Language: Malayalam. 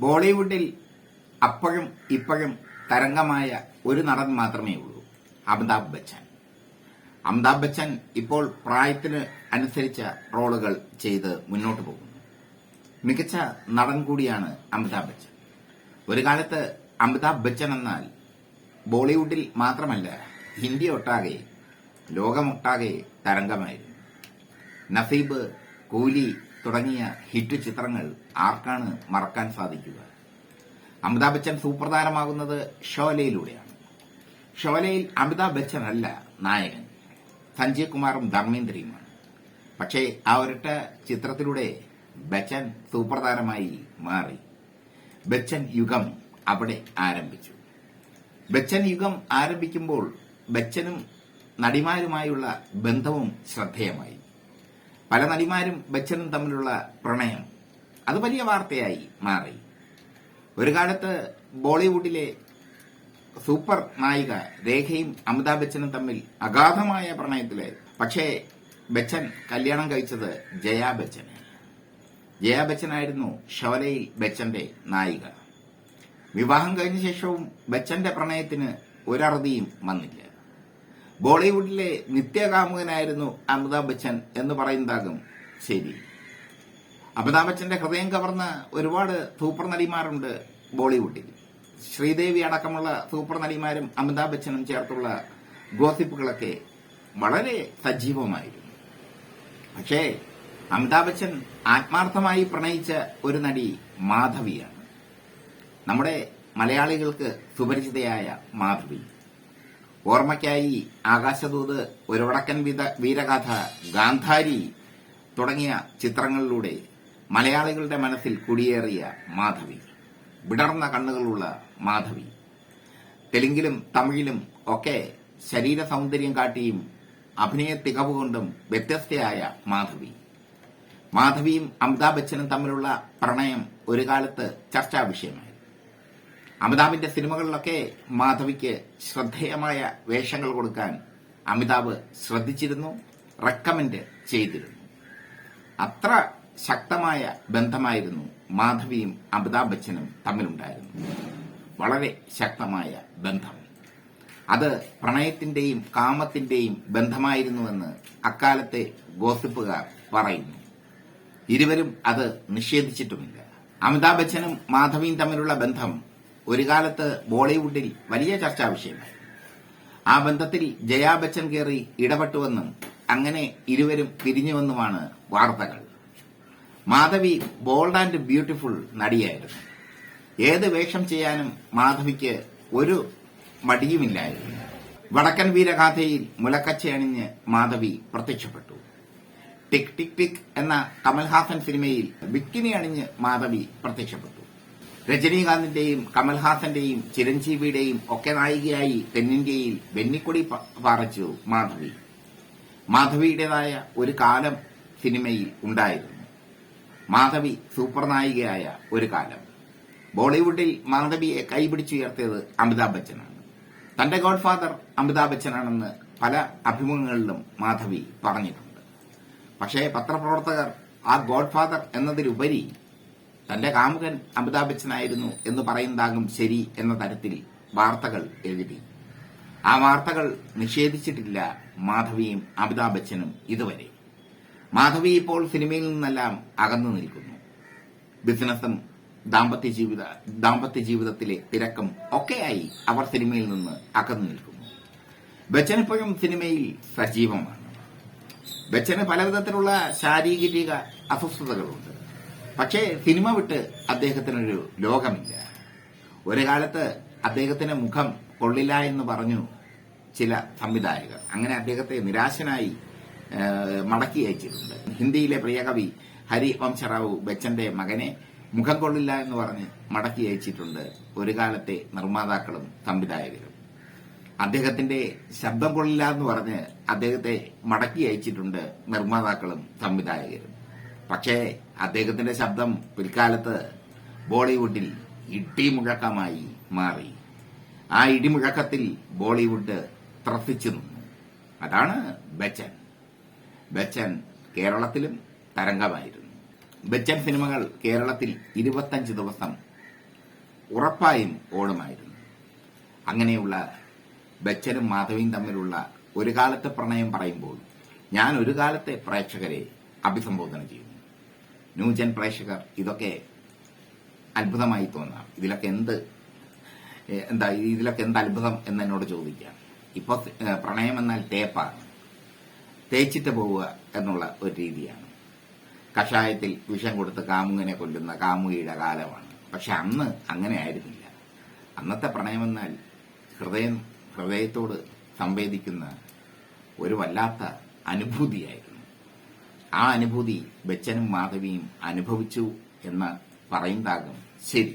ബോളിവുഡിൽ അപ്പോഴും ഇപ്പോഴും തരംഗമായ ഒരു നടൻ മാത്രമേ ഉള്ളൂ, അമിതാഭ് ബച്ചൻ. അമിതാഭ് ബച്ചൻ ഇപ്പോൾ പ്രായത്തിന് അനുസരിച്ച റോളുകൾ ചെയ്ത് മുന്നോട്ട് പോകുന്നു. മികച്ച നടൻ കൂടിയാണ് അമിതാഭ് ബച്ചൻ. ഒരു കാലത്ത് അമിതാഭ് ബച്ചൻ എന്നാൽ ബോളിവുഡിൽ മാത്രമല്ല, ഇന്ത്യ ഒട്ടാകെ, ലോകമൊട്ടാകെ തരംഗമായിരുന്നു. നസീബ്, കൂലി തുടങ്ങിയ ഹിറ്റ് ചിത്രങ്ങൾ ആർക്കാണ് മറക്കാൻ സാധിക്കുക? അമിതാഭ് ബച്ചൻ സൂപ്പർ താരമാകുന്നത് ഷോലയിലൂടെയാണ്. ഷോലയിൽ അമിതാഭ് ബച്ചൻ അല്ല നായകൻ, സഞ്ജയ് കുമാറും ധർമ്മേന്ദ്രയുമാണ്. പക്ഷേ ആ ഒരൊറ്റ ചിത്രത്തിലൂടെ ബച്ചൻ സൂപ്പർ താരമായി മാറി. ബച്ചൻ യുഗം അവിടെ ആരംഭിച്ചു. ബച്ചൻ യുഗം ആരംഭിക്കുമ്പോൾ ബച്ചനും നടിമാരുമായുള്ള ബന്ധവും ശ്രദ്ധേയമായി. പല നടിമാരും ബച്ചനും തമ്മിലുള്ള പ്രണയം അത് വലിയ വാർത്തയായി മാറി. ഒരു കാലത്ത് ബോളിവുഡിലെ സൂപ്പർ നായിക രേഖയും അമിതാഭ് ബച്ചനും തമ്മിൽ അഗാധമായ പ്രണയത്തിലായി. പക്ഷേ ബച്ചൻ കല്യാണം കഴിച്ചത് ജയാ ബച്ചനെ. ജയാ ബച്ചനായിരുന്നു ഷോലയിൽ ബച്ചന്റെ നായിക. വിവാഹം കഴിഞ്ഞ ശേഷവും ബച്ചന്റെ പ്രണയത്തിന് ഒരറുതിയും വന്നില്ല. ബോളിവുഡിലെ നിത്യകാമുകനായിരുന്നു അമിതാഭ് ബച്ചൻ എന്ന് പറയുന്നതാകും ശരി. അമിതാഭ് ബച്ചന്റെ ഹൃദയം കവർന്ന ഒരുപാട് സൂപ്പർ നടിമാരുണ്ട് ബോളിവുഡിൽ. ശ്രീദേവി അടക്കമുള്ള സൂപ്പർ നടിമാരും അമിതാഭ് ബച്ചനും ചേർത്തുള്ള ഗോസിപ്പുകളൊക്കെ വളരെ സജീവമായിരുന്നു. പക്ഷേ അമിതാഭ് ബച്ചൻ ആത്മാർത്ഥമായി പ്രണയിച്ച ഒരു നടി മാധവിയാണ്. നമ്മുടെ മലയാളികൾക്ക് സുപരിചിതയായ മാധവി. ഓർമ്മയ്ക്കായി ആകാശദൂത്, ഒരു വടക്കൻ വീരഗാഥ, ഗാന്ധാരി തുടങ്ങിയ ചിത്രങ്ങളിലൂടെ മലയാളികളുടെ മനസ്സിൽ കുടിയേറിയ മാധവി, വിടർന്ന കണ്ണുകളുള്ള മാധവി. തെലുങ്കിലും തമിഴിലും ഒക്കെ ശരീര സൗന്ദര്യം കാട്ടിയും അഭിനയ തികവ് കൊണ്ടും വ്യത്യസ്തയായ മാധവി. മാധവിയും അമിതാഭ് ബച്ചനും തമ്മിലുള്ള പ്രണയം ഒരു കാലത്ത് ചർച്ചാ വിഷയമായി. അമിതാഭിന്റെ സിനിമകളിലൊക്കെ മാധവിക്ക് ശ്രദ്ധേയമായ വേഷങ്ങൾ കൊടുക്കാൻ അമിതാഭ് ശ്രദ്ധിച്ചിരുന്നു, റെക്കമെൻഡ് ചെയ്തിരുന്നു. അത്ര ശക്തമായ ബന്ധമായിരുന്നു മാധവിയും അമിതാഭ് ബച്ചനും തമ്മിലുണ്ടായിരുന്നു. വളരെ ശക്തമായ ബന്ധം. അത് പ്രണയത്തിന്റെയും കാമത്തിന്റെയും ബന്ധമായിരുന്നുവെന്ന് അക്കാലത്തെ ഗോസിപ്പുകാർ പറയുന്നു. ഇരുവരും അത് നിഷേധിച്ചിട്ടുമില്ല. അമിതാഭ് ബച്ചനും മാധവിയും തമ്മിലുള്ള ബന്ധം ഒരു കാലത്ത് ബോളിവുഡിൽ വലിയ ചർച്ചാ വിഷയമായി. ആ ബന്ധത്തിൽ ജയാ ബച്ചൻ കയറി ഇടപെട്ടുവെന്നും അങ്ങനെ ഇരുവരും പിരിഞ്ഞുവെന്നുമാണ് വാർത്തകൾ. മാധവി ബോൾഡ് ആൻഡ് ബ്യൂട്ടിഫുൾ നടിയായിരുന്നു. ഏത് വേഷം ചെയ്യാനും മാധവിക്ക് ഒരു മടിയുമില്ലായിരുന്നു. വടക്കൻ വീരഗാഥയിൽ മുലക്കച്ചയണിഞ്ഞ് മാധവി പ്രത്യക്ഷപ്പെട്ടു. ടിക് ടിക് ടിക് എന്ന കമൽഹാസൻ സിനിമയിൽ ബിക്കിനി അണിഞ്ഞ് മാധവി പ്രത്യക്ഷപ്പെട്ടു. രജനീകാന്തിന്റെയും കമൽഹാസന്റെയും ചിരഞ്ജീവിയുടെയും ഒക്കെ നായികയായി തെന്നിന്ത്യയിൽ വെന്നിക്കൊടി പാറിച്ചു മാധവി. മാധവിയുടേതായ ഒരു കാലം സിനിമയിൽ ഉണ്ടായിരുന്നു. മാധവി സൂപ്പർ നായികയായ ഒരു കാലം. ബോളിവുഡിൽ മാധവിയെ കൈപിടിച്ചുയർത്തിയത് അമിതാഭ് ബച്ചനാണ്. തന്റെ ഗോഡ്ഫാദർ അമിതാഭ് ബച്ചനാണെന്ന് പല അഭിമുഖങ്ങളിലും മാധവി പറഞ്ഞിട്ടുണ്ട്. പക്ഷേ പത്രപ്രവർത്തകർ ആ ഗോഡ്ഫാദർ എന്നതിലുപരി തന്റെ കാമുകൻ അമിതാഭ് ബച്ചനായിരുന്നു എന്ന് പറയുന്നതാകും ശരി എന്ന തരത്തിൽ വാർത്തകൾ എഴുതി. ആ വാർത്തകൾ നിഷേധിച്ചിട്ടില്ല മാധവിയും അമിതാഭ് ബച്ചനും ഇതുവരെ. മാധവി ഇപ്പോൾ സിനിമയിൽ നിന്നെല്ലാം അകന്നു നിൽക്കുന്നു. ബിസിനസ്സും ദാമ്പത്യ ജീവിതത്തിലെ തിരക്കും ഒക്കെയായി അവർ സിനിമയിൽ നിന്ന് അകന്നു നിൽക്കുന്നു. ബച്ചൻ ഇപ്പോഴും സിനിമയിൽ സജീവമാണ്. ബച്ചന് പലവിധത്തിലുള്ള ശാരീരിക അസ്വസ്ഥതകളുണ്ട്. പക്ഷേ സിനിമ വിട്ട് അദ്ദേഹത്തിനൊരു ലോകമില്ല. ഒരു കാലത്ത് അദ്ദേഹത്തിന്റെ മുഖം കൊള്ളില്ല എന്ന് പറഞ്ഞു ചില സംവിധായകർ. അങ്ങനെ അദ്ദേഹത്തെ നിരാശനായി മടക്കി അയച്ചിട്ടുണ്ട്. ഹിന്ദിയിലെ പ്രിയകവി ഹരിവംശറാവു ബച്ചന്റെ മകനെ മുഖം കൊള്ളില്ല എന്ന് പറഞ്ഞ് മടക്കി അയച്ചിട്ടുണ്ട് ഒരു കാലത്തെ നിർമ്മാതാക്കളും സംവിധായകരും. അദ്ദേഹത്തിന്റെ ശബ്ദം കൊള്ളില്ല എന്ന് പറഞ്ഞ് അദ്ദേഹത്തെ മടക്കി അയച്ചിട്ടുണ്ട് നിർമ്മാതാക്കളും സംവിധായകരും. പക്ഷേ അദ്ദേഹത്തിന്റെ ശബ്ദം പിൽക്കാലത്ത് ബോളിവുഡിൽ ഇടിമുഴക്കമായി മാറി. ആ ഇടിമുഴക്കത്തിൽ ബോളിവുഡ് ത്രസിച്ചു നിന്നു. അതാണ് ബച്ചൻ. ബച്ചൻ കേരളത്തിലും തരംഗമായിരുന്നു. ബച്ചൻ സിനിമകൾ കേരളത്തിൽ 25 ദിവസം ഉറപ്പായും ഓടുമായിരുന്നു. അങ്ങനെയുള്ള ബച്ചനും മാധവിയും തമ്മിലുള്ള ഒരു കാലത്തെ പ്രണയം പറയുമ്പോൾ ഞാൻ ഒരു കാലത്തെ പ്രേക്ഷകരെ അഭിസംബോധന ചെയ്യുന്നു. ന്യൂജൻ പ്രേക്ഷകർ ഇതൊക്കെ അത്ഭുതമായി തോന്നാം. ഇതിലൊക്കെ എന്ത് അത്ഭുതം എന്നോട് ചോദിക്കാം. ഇപ്പൊ പ്രണയം എന്നാൽ തേപ്പാണ്, തേച്ചിട്ട് പോവുക എന്നുള്ള ഒരു രീതിയാണ്. കഷായത്തിൽ വിഷം കൊടുത്ത് കാമുകനെ കൊല്ലുന്ന കാമുകിയുടെ കാലമാണ്. പക്ഷെ അന്ന് അങ്ങനെ ആയിരുന്നില്ല. അന്നത്തെ പ്രണയമെന്നാൽ ഹൃദയത്തോട് സംവേദിക്കുന്ന ഒരു വല്ലാത്ത അനുഭൂതിയായിരുന്നു. ആ അനുഭൂതി ബച്ചനും മാധവിയും അനുഭവിച്ചു എന്ന് പറയുന്നതാകും ശരി.